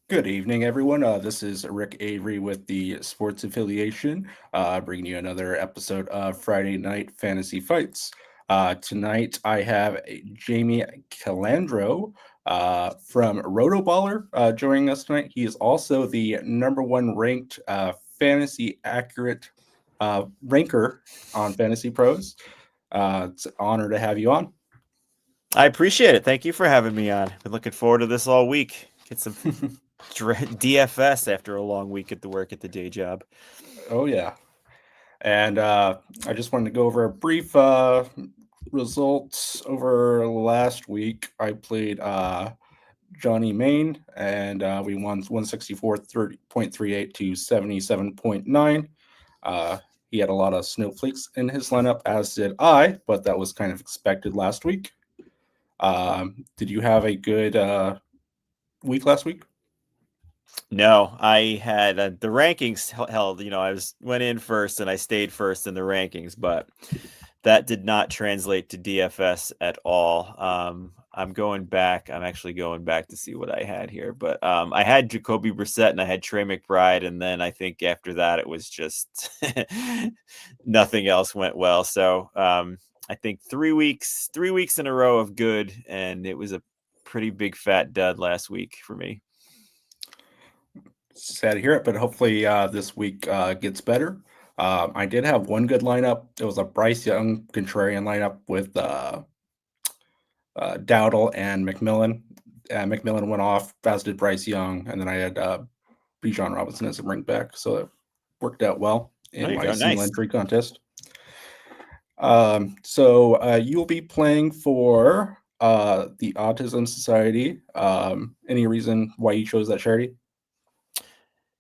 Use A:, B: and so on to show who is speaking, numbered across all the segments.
A: Good evening, everyone. This is Rick Avery with the Sports Affiliation, bringing you another episode of Friday Night Fantasy Fights. Tonight, I have Jamie Calandro from Rotoballer joining us tonight. He is also the number one ranked fantasy accurate ranker on Fantasy Pros. It's an honor to have you on.
B: I appreciate it. Thank you for having me on. Been looking forward to this all week. Get some DFS after a long week at the work at the day job.
A: Oh, yeah. And I just wanted to go over a brief results over last week. I played Johnny Main, and we won 164.38 to 77.9. He had a lot of snowflakes in his lineup, as did I, but that was kind of expected last week. Did you have a good week last week?
B: No, I had the rankings held. I went in first and I stayed first in the rankings, but that did not translate to DFS at all. I'm going back. I'm actually going back to see what I had here, but I had Jacoby Brissett and I had Trey McBride, and then I think after that it was just nothing else went well. So I think 3 weeks in a row of good, and it was a pretty big fat dud last week for me.
A: Sad to hear it, but hopefully this week gets better. I did have one good lineup. It was a Bryce Young contrarian lineup with Dowdle and McMillan. McMillan went off, as did Bryce Young, and then I had Bijan Robinson as a ring back, so it worked out well in my single
B: Nice.
A: entry contest. So you'll be playing for the Autism Society. Any reason why you chose that charity?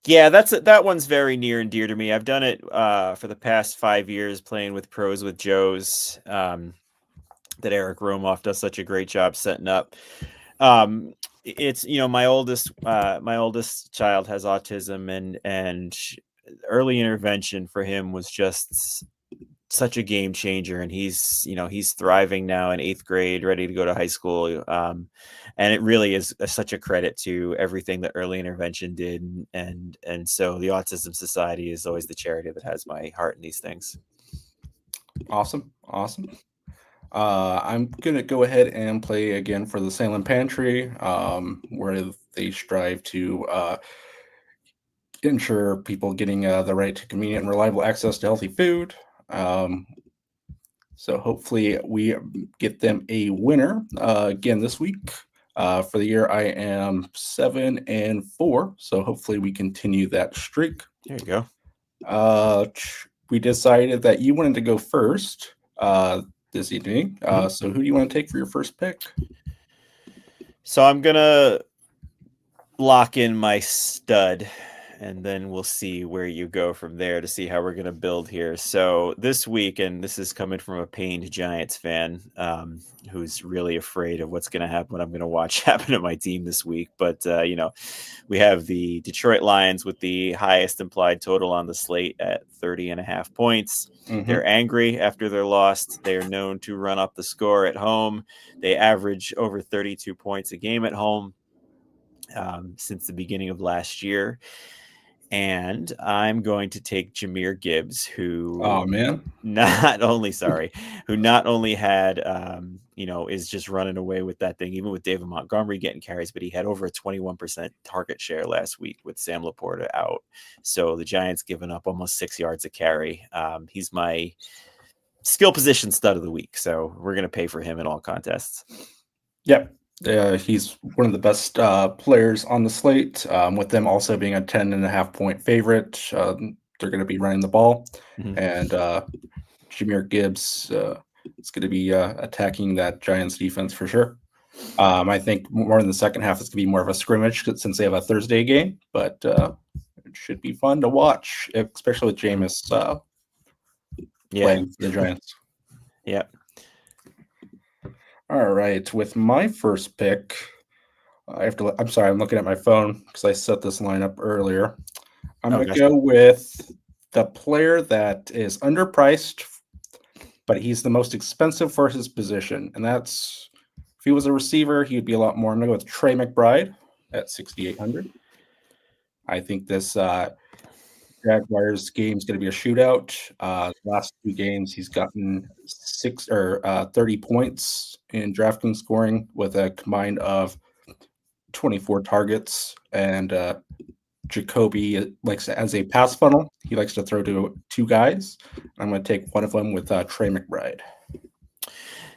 B: Yeah, that one's very near and dear to me. I've done it for the past 5 years, playing with pros with Joes. That Eric Romoff does such a great job setting up. It's my oldest child has autism, and early intervention for him was just such a game changer, and he's thriving now in 8th grade, ready to go to high school. And it really is such a credit to everything that early intervention did. And so the Autism Society is always the charity that has my heart in these things.
A: Awesome. I'm gonna go ahead and play again for the Salem Pantry, where they strive to ensure people getting the right to convenient and reliable access to healthy food. So hopefully we get them a winner again this week. For the year, I am 7-4, so hopefully we continue that streak.
B: There you go.
A: We decided that you wanted to go first this evening. So who do you want to take for your first pick?
B: So I'm gonna lock in my stud, and then we'll see where you go from there to see how we're going to build here. So this week, and this is coming from a pained Giants fan who's really afraid of what's going to happen, what I'm going to watch happen to my team this week. But, we have the Detroit Lions with the highest implied total on the slate at 30.5 points. Mm-hmm. They're angry after their loss. They are known to run up the score at home. They average over 32 points a game at home since the beginning of last year. And I'm going to take Jahmyr Gibbs, who not only had is just running away with that thing, even with David Montgomery getting carries, but he had over a 21% target share last week with Sam Laporta out. So the Giants giving up almost 6 yards a carry. He's my skill position stud of the week, so we're going to pay for him in all contests.
A: Yep. He's one of the best players on the slate, with them also being a 10.5 point favorite. They're going to be running the ball, and Jahmyr Gibbs is going to be attacking that Giants defense for sure. I think more in the second half, it's going to be more of a scrimmage since they have a Thursday game, but it should be fun to watch, especially with Jameis playing for the Giants.
B: Yeah.
A: All right, with my first pick, I'm sorry, I'm looking at my phone because I set this lineup earlier. I'm going to go with the player that is underpriced, but he's the most expensive for his position. And that's, if he was a receiver, he'd be a lot more. I'm going to go with Trey McBride at 6,800. I think this Jaguars game is going to be a shootout. Last 2 games, he's gotten 30 points in DraftKings scoring with a combined of 24 targets. And Jacoby likes as a pass funnel. He likes to throw to 2 guys. I'm going to take one of them with Trey McBride.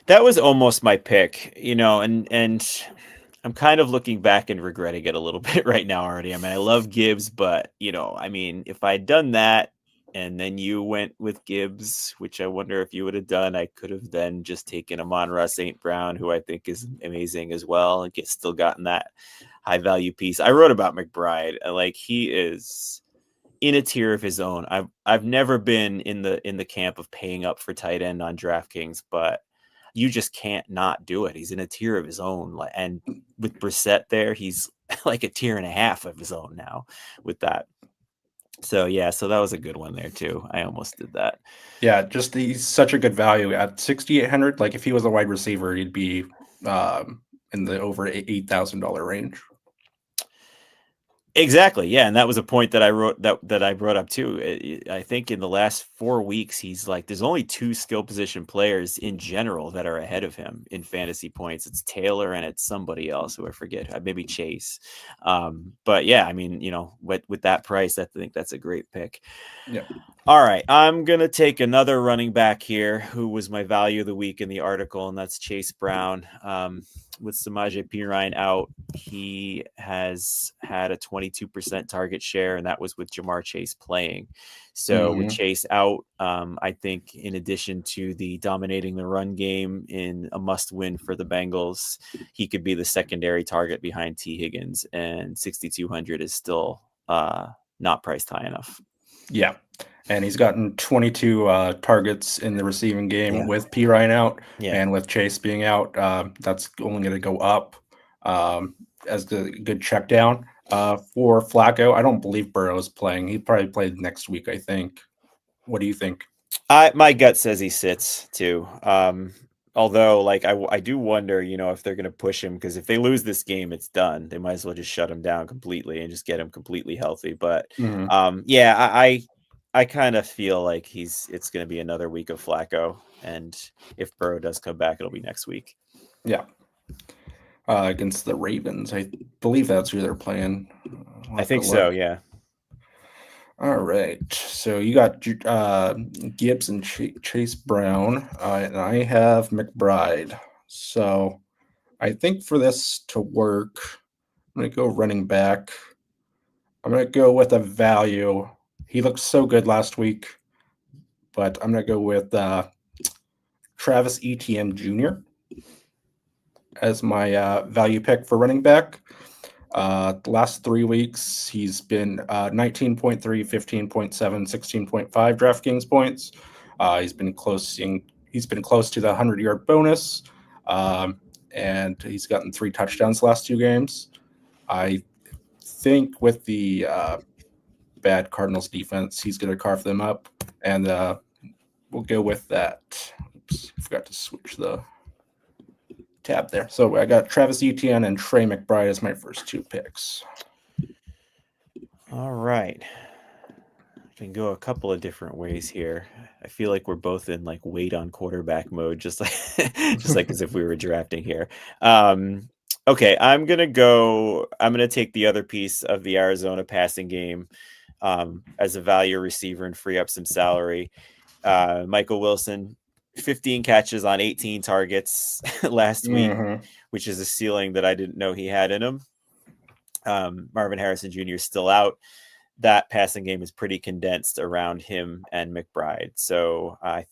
B: That was almost my pick, and I'm kind of looking back and regretting it a little bit right now already. I mean, I love Gibbs, but if I'd done that and then you went with Gibbs, which I wonder if you would have done, I could have then just taken Amon-Ra St. Brown, who I think is amazing as well, and still gotten that high value piece. I wrote about McBride. Like, he is in a tier of his own. I've never been in the camp of paying up for tight end on DraftKings, but you just can't not do it. He's in a tier of his own. And with Brissett there, he's like a tier and a half of his own now with that. So, yeah, so that was a good one there, too. I almost did that.
A: Yeah, just he's such a good value at 6,800. Like, if he was a wide receiver, he'd be in the over $8,000 range.
B: Exactly. Yeah. And that was a point that I wrote that I brought up too. I think in the last 4 weeks, he's like, there's only 2 skill position players in general that are ahead of him in fantasy points. It's Taylor and it's somebody else who I forget, maybe Chase. But yeah, I mean, with that price, I think that's a great pick.
A: Yeah.
B: All right. I'm going to take another running back here who was my value of the week in the article, and that's Chase Brown. With Samaje Perine out, he has had a 22% target share, and that was with Jamar Chase playing. So with Chase out, I think in addition to the dominating the run game in a must-win for the Bengals, he could be the secondary target behind T. Higgins, and 6,200 is still not priced high enough.
A: Yeah. And he's gotten 22 targets in the receiving game with Perine out, and with Chase being out, that's only going to go up as the good check down. For Flacco, I don't believe Burrow's playing. He probably played next week, I think. What do you think?
B: My gut says he sits too. Although, I do wonder, if they're going to push him, because if they lose this game, it's done. They might as well just shut him down completely and just get him completely healthy. But I kind of feel like it's going to be another week of Flacco, and if Burrow does come back, it'll be next week.
A: Yeah. Against the Ravens, I believe that's who they're playing.
B: I think so. Yeah.
A: All right. So you got Gibbs and Chase Brown, and I have McBride. So I think for this to work, I'm going to go running back. I'm going to go with a value. He looked so good last week, but I'm going to go with Travis Etienne Jr. as my value pick for running back. The last 3 weeks, he's been 19.3, 15.7, 16.5 DraftKings points. He's been close to the 100-yard bonus, and he's gotten 3 touchdowns the last 2 games. I think with the bad Cardinals defense, he's going to carve them up, and we'll go with that. Oops, I forgot to switch the tab there. So I got Travis Etienne and Trey McBride as my first 2 picks.
B: All right. I can go a couple of different ways here. I feel like we're both in wait on quarterback mode, just like as if we were drafting here. Okay, I'm going to take the other piece of the Arizona passing game as a value receiver and free up some salary. Michael Wilson, 15 catches on 18 targets last week, which is a ceiling that I didn't know he had in him. Marvin Harrison Jr. is still out. That passing game is pretty condensed around him and McBride. So I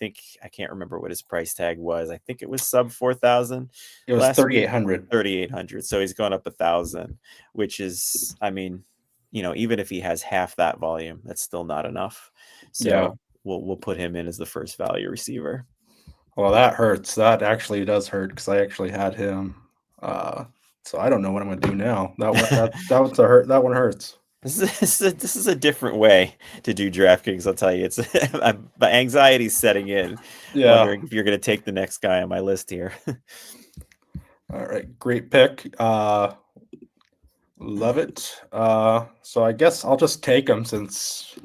B: can't remember what his price tag was. I think it was sub 4,000.
A: It was 3,800.
B: 3,800. So he's gone up 1,000, which is, even if he has half that volume, that's still not enough. So we'll put him in as the first value receiver.
A: Well, that hurts. That actually does hurt because I actually had him. So I don't know what I'm going to do now. That one hurts.
B: This is a different way to do DraftKings. I'll tell you, it's my anxiety's setting in.
A: Yeah.
B: Wondering if you're going to take the next guy on my list here.
A: All right, great pick. Love it. So I guess I'll just take him since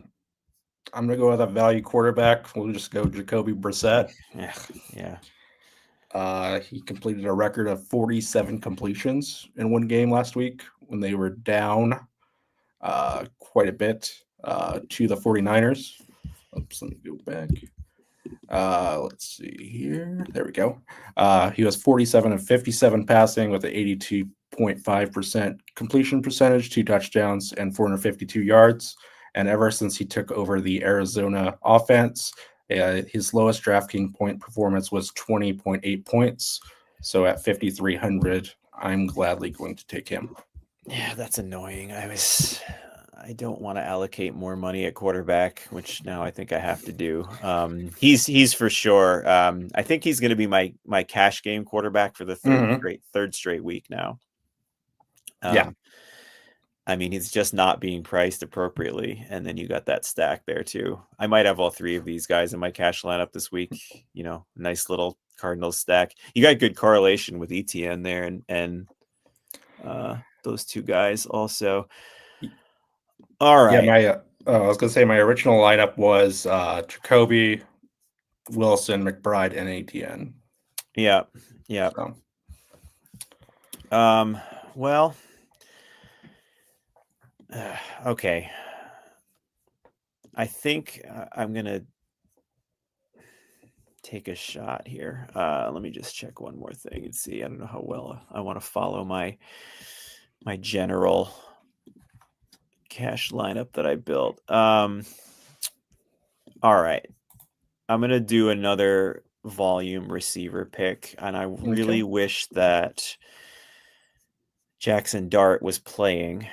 A: I'm gonna go with a value quarterback. We'll just go Jacoby Brissett.
B: Yeah.
A: He completed a record of 47 completions in one game last week when they were down quite a bit to the 49ers. Oops, let me go back. Let's see here. There we go. He was 47 and 57 passing with an 82.5% completion percentage, 2 touchdowns, and 452 yards. And ever since he took over the Arizona offense, his lowest DraftKings point performance was 20.8 points. So at 5,300, I'm gladly going to take him.
B: Yeah, that's annoying. I don't want to allocate more money at quarterback, which now I think I have to do. He's for sure. I think he's going to be my cash game quarterback for the third straight week now.
A: Yeah.
B: I mean, he's just not being priced appropriately, and then you got that stack there too. I might have all three of these guys in my cash lineup this week. Nice little Cardinals stack. You got good correlation with ETN there, and those two guys also. All right.
A: Yeah, I was gonna say my original lineup was Jacoby, Wilson, McBride, and ATN.
B: Yeah.
A: So.
B: Well. Okay. I think I'm gonna take a shot here. Let me just check one more thing and see. I don't know how well I want to follow my general cash lineup that I built. All right. I'm going to do another volume receiver pick, and I really wish that Jackson Dart was playing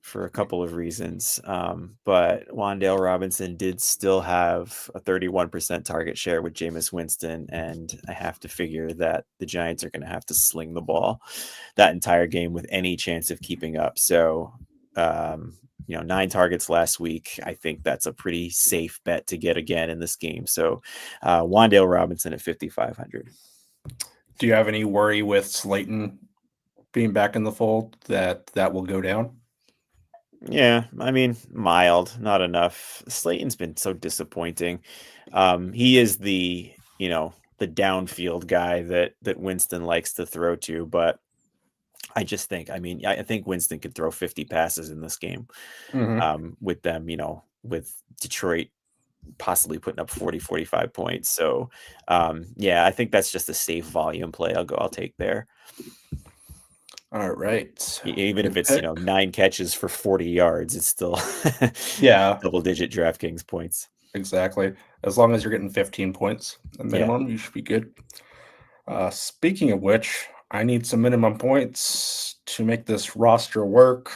B: for a couple of reasons. But Wan'Dale Robinson did still have a 31% target share with Jameis Winston, and I have to figure that the Giants are going to have to sling the ball that entire game with any chance of keeping up. So, 9 targets last week. I think that's a pretty safe bet to get again in this game. So, Wan'Dale Robinson at 5,500.
A: Do you have any worry with Slayton being back in the fold that will go down?
B: Yeah, I mean, mild, not enough. Slayton's been so disappointing. He is the downfield guy that Winston likes to throw to, but I just think, I think Winston could throw 50 passes in this game with them, with Detroit possibly putting up 40, 45 points. So, I think that's just a safe volume play. I'll take there.
A: All right.
B: Even if it's 9 catches for 40 yards, it's still double-digit DraftKings points.
A: Exactly. As long as you're getting 15 points at minimum, you should be good. Speaking of which, I need some minimum points to make this roster work.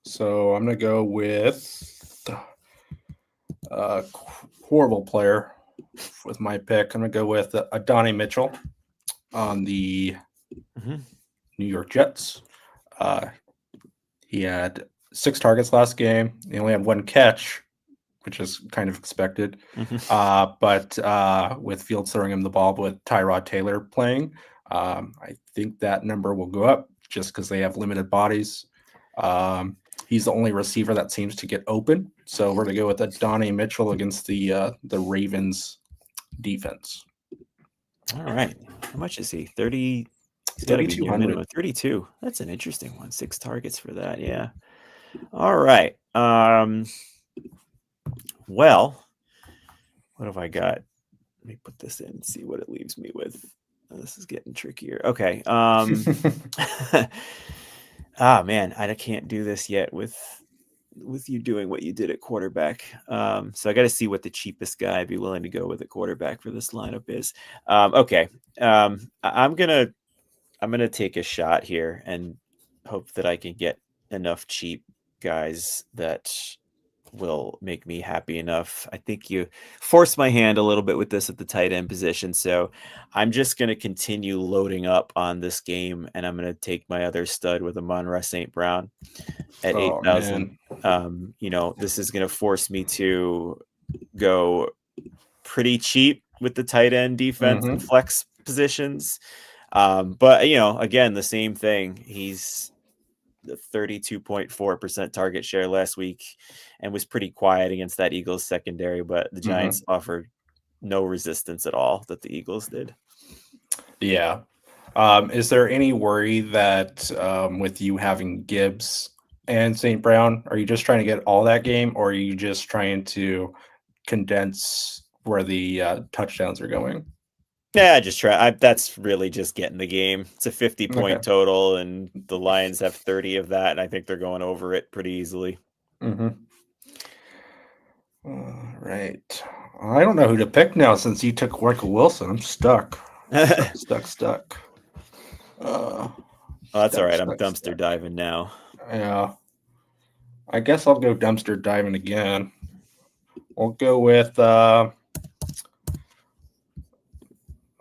A: So I'm going to go with a horrible player with my pick. I'm going to go with Adonai Mitchell on the New York Jets. He had 6 targets last game. He only had 1 catch, which is kind of expected. But with Fields throwing him the ball with Tyrod Taylor playing, I think that number will go up just because they have limited bodies. He's the only receiver that seems to get open. So we're going to go with Adonai Mitchell against the Ravens defense.
B: All right. How much is he? 30. He's got to be near minimum 32. That's an interesting one. 6 targets for that. Yeah. All right. Well, what have I got? Let me put this in and see what it leaves me with. Oh, this is getting trickier. Okay. Man, I can't do this yet with you doing what you did at quarterback. So I got to see what the cheapest guy I'd be willing to go with at quarterback for this lineup is. Okay. I'm gonna take a shot here and hope that I can get enough cheap guys that will make me happy enough. I think you forced my hand a little bit with this at the tight end position, so I'm just going to continue loading up on this game, and I'm going to take my other stud with Amon-Ra St. Brown at 8,000. This is going to force me to go pretty cheap with the tight end defense and flex positions. But again, the same thing. He's 32.4% target share last week and was pretty quiet against that Eagles secondary, but the Giants offered no resistance at all that the Eagles did.
A: Yeah. Is there any worry that with you having Gibbs and St. Brown, are you just trying to get all that game, or are you just trying to condense where the touchdowns are going?
B: Yeah, just try. That's really just getting the game. It's a 50-point total, and the Lions have 30 of that, and I think they're going over it pretty easily.
A: All right. I don't know who to pick now since you took Michael Wilson. I'm stuck. Stuck.
B: That's all right. I'm dumpster diving now.
A: Yeah. I guess I'll go dumpster diving again. We'll go with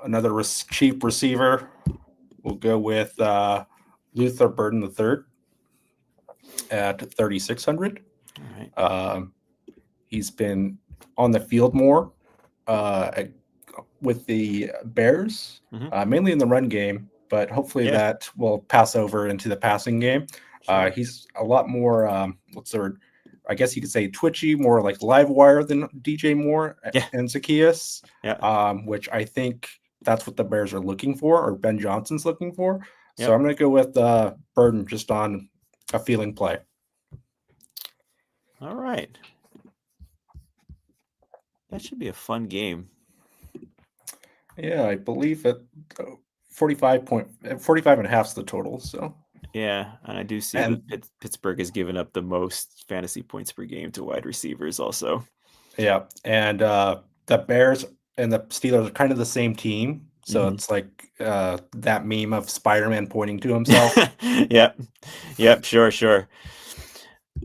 A: another cheap receiver. We'll go with Luther Burden III at 3,600.
B: All right.
A: He's been on the field more with the Bears, mainly in the run game, but hopefully that will pass over into the passing game. Sure. He's a lot more, what's the word? I guess you could say twitchy, more like live wire than DJ Moore and Zacchaeus, which I think that's what the Bears are looking for, or Ben Johnson's looking for. So I'm going to go with Burden just on a feeling play.
B: All right. That should be a fun game.
A: Yeah, I believe it 45 and a half is the total. So
B: yeah, and I do see that Pittsburgh has given up the most fantasy points per game to wide receivers also.
A: Yeah, and the Bears and the Steelers are kind of the same team. So it's like that meme of Spider-Man pointing to himself.
B: Yep, sure.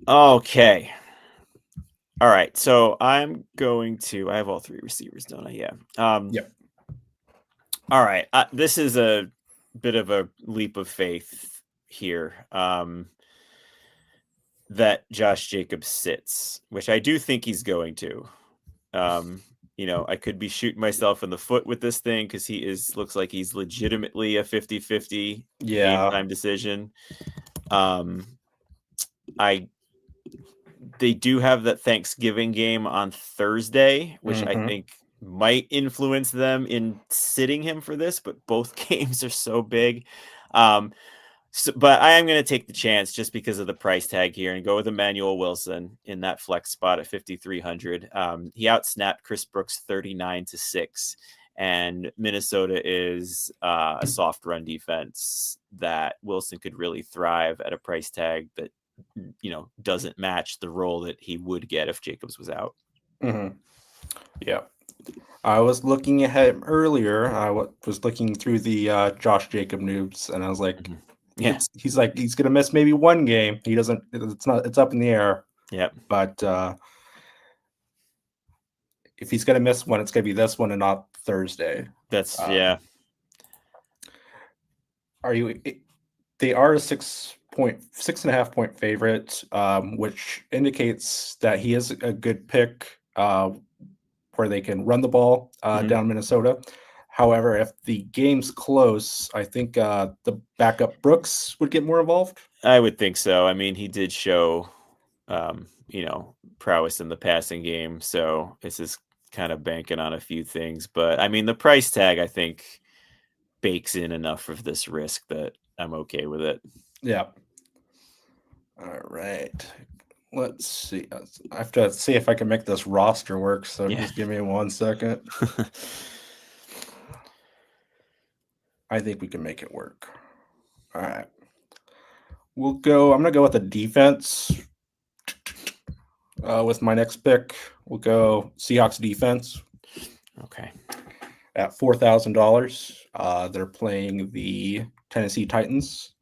B: Okay. All right, so I have all three receivers, don't I? Yeah.
A: Yep.
B: All right, this is a bit of a leap of faith here that Josh Jacobs sits, which I do think he's going to. I could be shooting myself in the foot with this thing because looks like he's legitimately a 50-50 game time decision. They do have that Thanksgiving game on Thursday, which I think might influence them in sitting him for this, but both games are so big. But I am going to take the chance just because of the price tag here and go with Emmanuel Wilson in that flex spot at 5,300. He outsnapped Chris Brooks 39-6, and Minnesota is a soft run defense that Wilson could really thrive at a price tag that doesn't match the role that he would get if Jacobs was out.
A: Yeah. I was looking at him earlier. I was looking through the Josh Jacob noobs, and I was like, he's going to miss maybe one game. He doesn't, it's up in the air.
B: Yep.
A: But if he's going to miss one, it's going to be this one and not Thursday. They are a 6.5 point favorite, which indicates that he is a good pick where they can run the ball down Minnesota. However, if the game's close, I think the backup Brooks would get more involved.
B: I would think so. I mean, he did show, prowess in the passing game. So this is kind of banking on a few things. But I mean, the price tag, I think, bakes in enough of this risk that I'm okay with it.
A: Yeah. All right. Let's see. I have to see if I can make this roster work. So just give me 1 second. I think we can make it work. All right. I'm going to go with the defense with my next pick. We'll go Seahawks defense.
B: Okay.
A: At $4,000. They're playing the Tennessee Titans.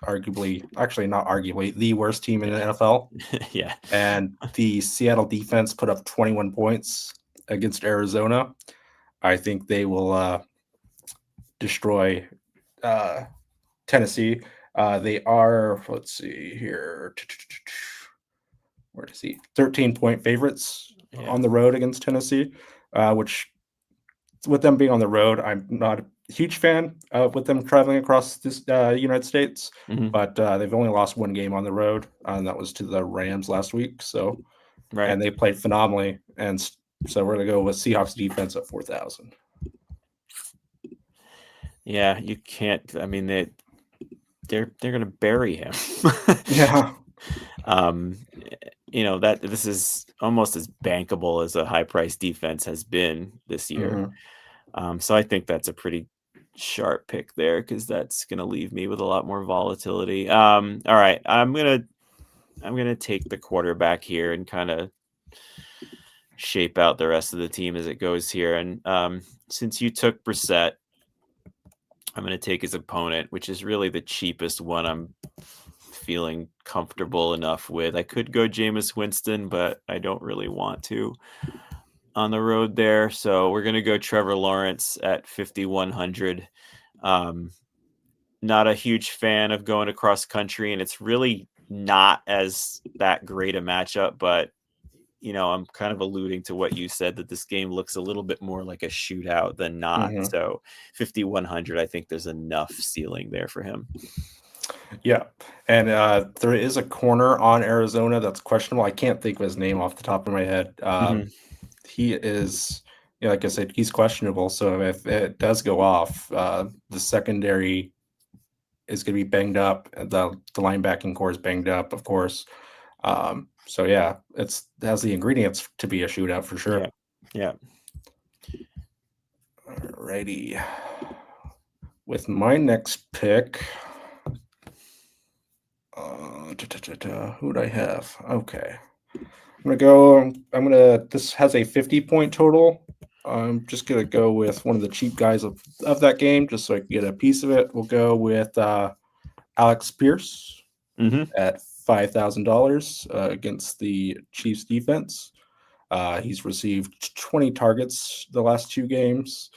A: Not arguably, the worst team in the NFL.
B: Yeah.
A: And the Seattle defense put up 21 points against Arizona. I think they will destroy Tennessee. They are, let's see here, where to see, 13-point favorites on the road against Tennessee, which with them being on the road, I'm not huge fan with them traveling across this United States,
B: Mhm.
A: but they've only lost one game on the road, and that was to the Rams last week. So,
B: Right.
A: and they played phenomenally, and so we're gonna go with Seahawks defense at 4,000.
B: Yeah, you can't. I mean, they're gonna bury him.
A: Yeah.
B: That this is almost as bankable as a high price defense has been this year. So I think that's a pretty sharp pick there because that's gonna leave me with a lot more volatility. All right, I'm gonna take the quarterback here and kind of shape out the rest of the team as it goes here. And since you took Brissett, I'm going to take his opponent, which is really the cheapest one I'm feeling comfortable enough with. I could go Jameis Winston, but I don't really want to on the road there. So we're going to go Trevor Lawrence at 5,100. Not a huge fan of going across country, and it's really not as that great a matchup, but I'm kind of alluding to what you said, that this game looks a little bit more like a shootout than not. So 5,100, I think there's enough ceiling there for him.
A: Yeah. And there is a corner on Arizona that's questionable. I can't think of his name off the top of my head. He is, like I said, he's questionable. So if it does go off, the secondary is going to be banged up. The linebacking core is banged up, of course. So yeah, it has the ingredients to be a shootout for sure.
B: Yeah.
A: Alrighty. With my next pick, who do I have? Okay. This has a 50-point total. I'm just going to go with one of the cheap guys of that game just so I can get a piece of it. We'll go with Alex Pierce at $5,000 against the Chiefs defense. He's received 20 targets the last 2 games,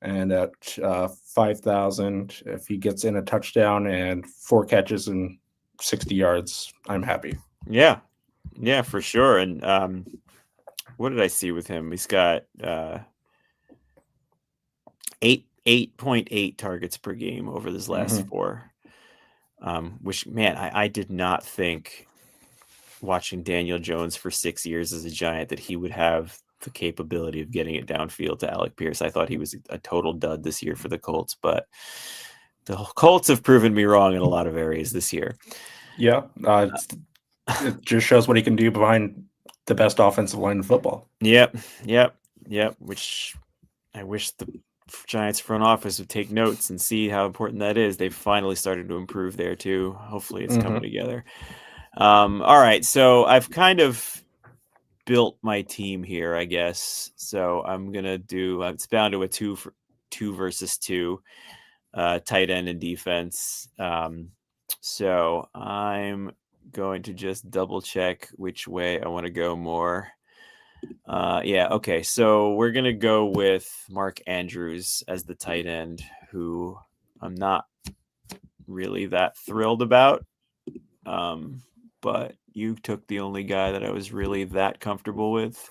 A: and at 5,000, if he gets in a touchdown and 4 catches and 60 yards, I'm happy.
B: Yeah, for sure. And what did I see with him? He's got 8.8 targets per game over this last 4. Which, man, I did not think, watching Daniel Jones for 6 years as a Giant, that he would have the capability of getting it downfield to Alec Pierce. I thought he was a total dud this year for the Colts, but the Colts have proven me wrong in a lot of areas this year.
A: Yeah, it just shows what he can do behind the best offensive line in football.
B: Yep. Which I wish the Giants front office would take notes and see how important that is. They've finally started to improve there too. Hopefully it's coming together. All right, so I've kind of built my team here, I guess. So I'm gonna do. It's down to a 2 versus 2, tight end and defense. So I'm going to just double check which way I want to go more. Okay. So we're gonna go with Mark Andrews as the tight end, who I'm not really that thrilled about. But you took the only guy that I was really that comfortable with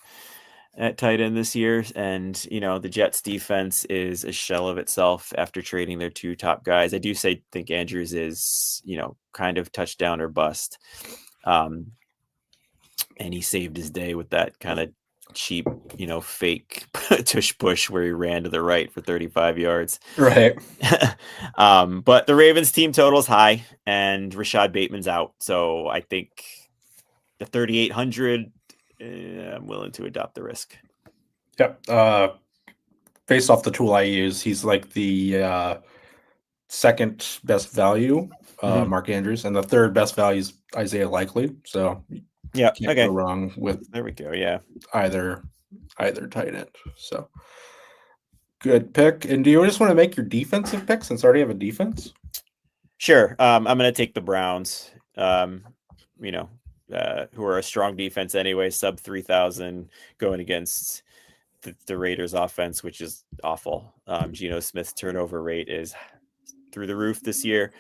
B: at tight end this year. And, the Jets defense is a shell of itself after trading their 2 top guys. I do think Andrews is, kind of touchdown or bust. And he saved his day with that kind of cheap, fake tush push where he ran to the right for 35 yards.
A: Right.
B: But the Ravens team total is high and Rashad Bateman's out. So I think the 3,800, I'm willing to adopt the risk.
A: Yep. Based off the tool I use, he's like the second best value, Mark Andrews, and the third best value is Isaiah Likely. So can't go wrong with
B: there we go. Yeah,
A: either tight end. So good pick. And do you just want to make your defensive pick since I already have a defense?
B: Sure. I'm going to take the Browns. Who are a strong defense anyway, sub 3,000, going against the Raiders offense, which is awful. Geno Smith's turnover rate is through the roof this year.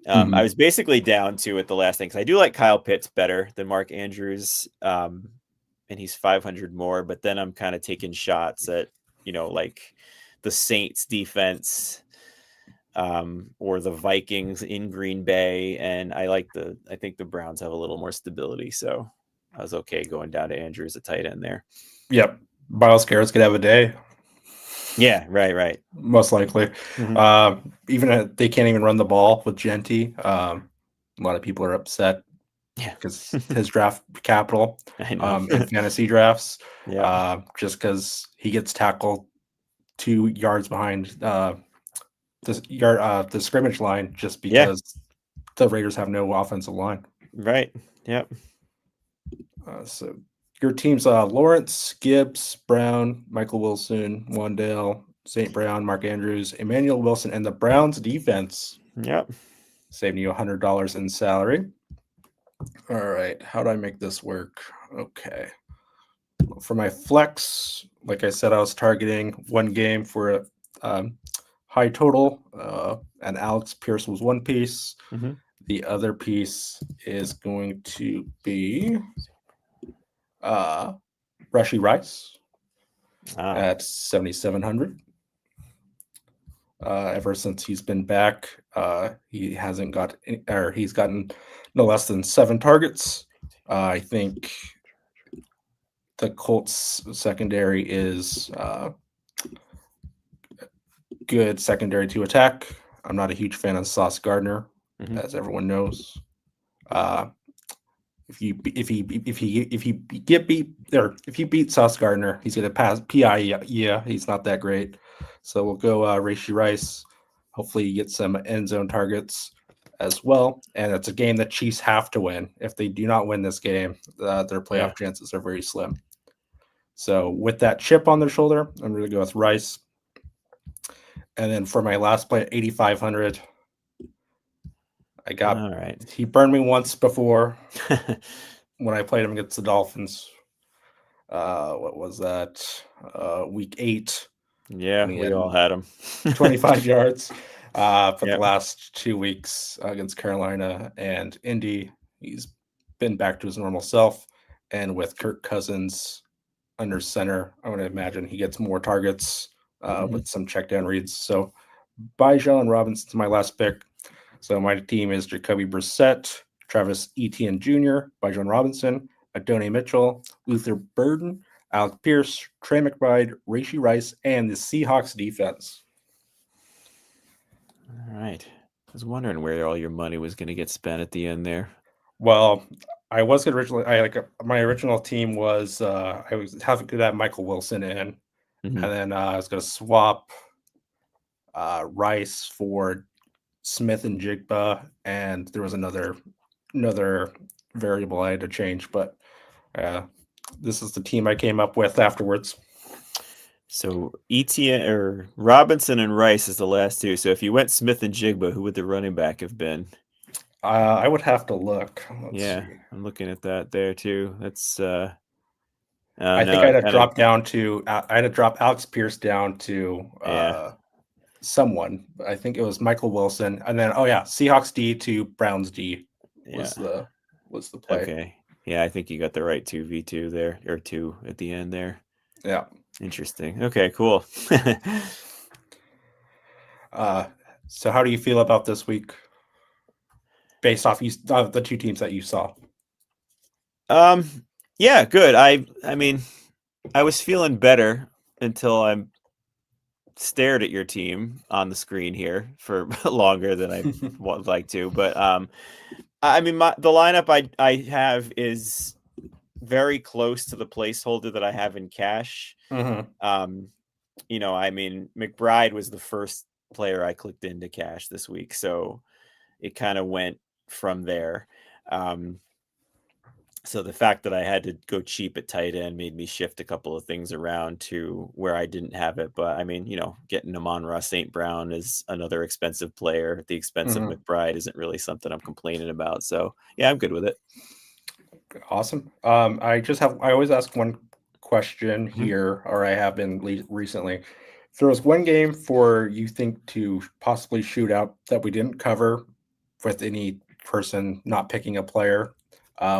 B: I was basically down to it the last thing, because I do like Kyle Pitts better than Mark Andrews, and he's 500 more, but then I'm kind of taking shots at, like the Saints defense, or the Vikings in Green Bay. And I think the Browns have a little more stability. So I was okay going down to Andrew as a tight end there.
A: Yep. Miles Garrett's could have a day.
B: Yeah, right.
A: Most likely. Even they can't even run the ball with Genty. A lot of people are upset because his draft capital
B: I know.
A: in fantasy drafts.
B: Yeah.
A: Just because he gets tackled 2 yards behind the scrimmage line just because the Raiders have no offensive line.
B: Right. Yep.
A: So your team's Lawrence, Gibbs, Brown, Michael Wilson, Wandale, St. Brown, Mark Andrews, Emmanuel Wilson, and the Browns defense.
B: Yep.
A: Saving you $100 in salary. All right. How do I make this work? Okay. For my flex, like I said, I was targeting one game for a high total, and Alex Pierce was one piece. The other piece is going to be Rushy Rice at 7,700. Ever since he's been back, he hasn't got he's gotten no less than 7 targets. I think the Colts secondary is good secondary to attack. I'm not a huge fan of Sauce Gardner, as everyone knows. If you beat Sauce Gardner, he's gonna pass PI. Yeah, he's not that great. So we'll go Rashee Rice. Hopefully, you get some end zone targets as well. And it's a game that Chiefs have to win. If they do not win this game, their playoff chances are very slim. So with that chip on their shoulder, I'm going to go with Rice. And then for my last play at 8,500, I got.
B: All right.
A: He burned me once before when I played him against the Dolphins. What was that? Week 8.
B: Yeah, we all had him.
A: 25 yards. For the last 2 weeks against Carolina and Indy, he's been back to his normal self. And with Kirk Cousins under center, I would imagine he gets more targets with some check down reads. So Bijan Robinson's my last pick. So my team is Jacoby Brissett, Travis Etienne Jr., Bijan Robinson, Adonai Mitchell, Luther Burden, Alec Pierce, Trey McBride, Rashee Rice, and the Seahawks defense.
B: All right. I was wondering where all your money was going to get spent at the end there.
A: Well, I was originally my original team was I was having to have Michael Wilson in, and then I was going to swap Rice for Smith and Jigba, and there was another variable I had to change, but this is the team I came up with afterwards.
B: So Etienne or Robinson and Rice is the last two. So if you went Smith and Jigba, who would the running back have been?
A: I would have to look. Let's see.
B: I'm looking at that there too. That's
A: I think I'd have dropped down to I'd have dropped Alex Pierce down to someone. I think it was Michael Wilson, and then Seahawks D to Browns D was the play.
B: Okay. Yeah, I think you got the right 2v2 there, or 2 at the end there.
A: Yeah.
B: Interesting. Okay, cool.
A: So how do you feel about this week based off the 2 teams that you saw?
B: Yeah, good. I mean, I was feeling better until I stared at your team on the screen here for longer than I would like to, but I mean, the lineup I have is very close to the placeholder that I have in cash. I mean, McBride was the first player I clicked into cash this week, so it kind of went from there. So the fact that I had to go cheap at tight end made me shift a couple of things around to where I didn't have it. But I mean, getting Amon-Ra St. Brown is another expensive player at the expense of McBride isn't really something I'm complaining about. So yeah, I'm good with it.
A: Awesome. I always ask one question here, or I have been recently. If there was one game for you think to possibly shoot out that we didn't cover with any person not picking a player,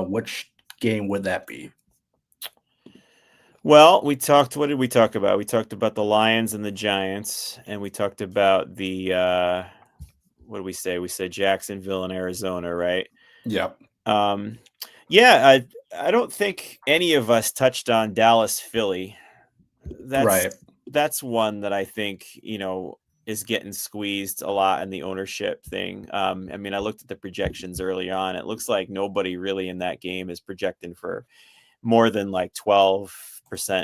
A: which game would that be?
B: Well, what did we talk about? We talked about the Lions and the Giants, and we talked about the what do we say? We said Jacksonville and Arizona, right?
A: Yeah.
B: Yeah, I don't think any of us touched on Dallas, Philly.
A: Right.
B: That's one that I think, is getting squeezed a lot in the ownership thing. I mean, I looked at the projections early on. It looks like nobody really in that game is projecting for more than like 12%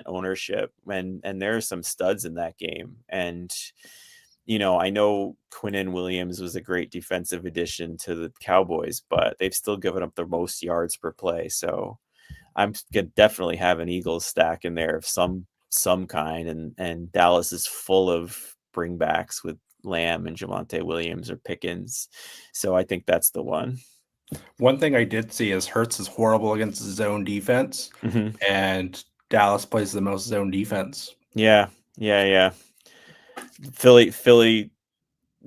B: ownership, and there are some studs in that game. And I know Quinnen Williams was a great defensive addition to the Cowboys, but they've still given up the most yards per play. So I'm gonna definitely have an Eagles stack in there of some kind, and Dallas is full of bringbacks with Lamb and Javonte Williams or Pickens. So I think that's the one.
A: One thing I did see is Hurts is horrible against zone defense, and Dallas plays the most zone defense.
B: Yeah. Philly.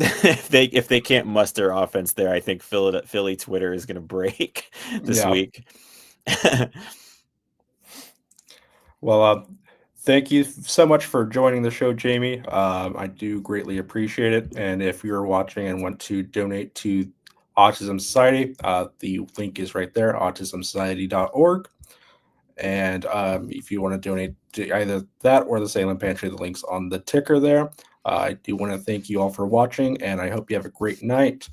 B: if they can't muster offense there, I think Philly Twitter is going to break this week.
A: Well, thank you so much for joining the show, Jamie. I do greatly appreciate it. And if you're watching and want to donate to Autism Society, the link is right there, autismsociety.org. And if you want to donate to either that or the Salem Pantry, the link's on the ticker there. I do want to thank you all for watching, and I hope you have a great night.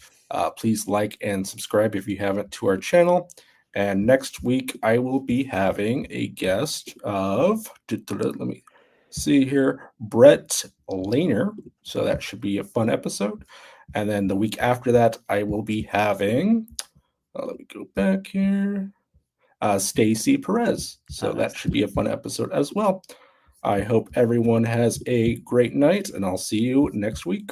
A: Please like and subscribe if you haven't to our channel. And next week, I will be having a guest of, let me see here, Brett Lehner. So that should be a fun episode. And then the week after that, I will be having, let me go back here, Stacy Perez. So that should be a fun episode as well. I hope everyone has a great night, and I'll see you next week.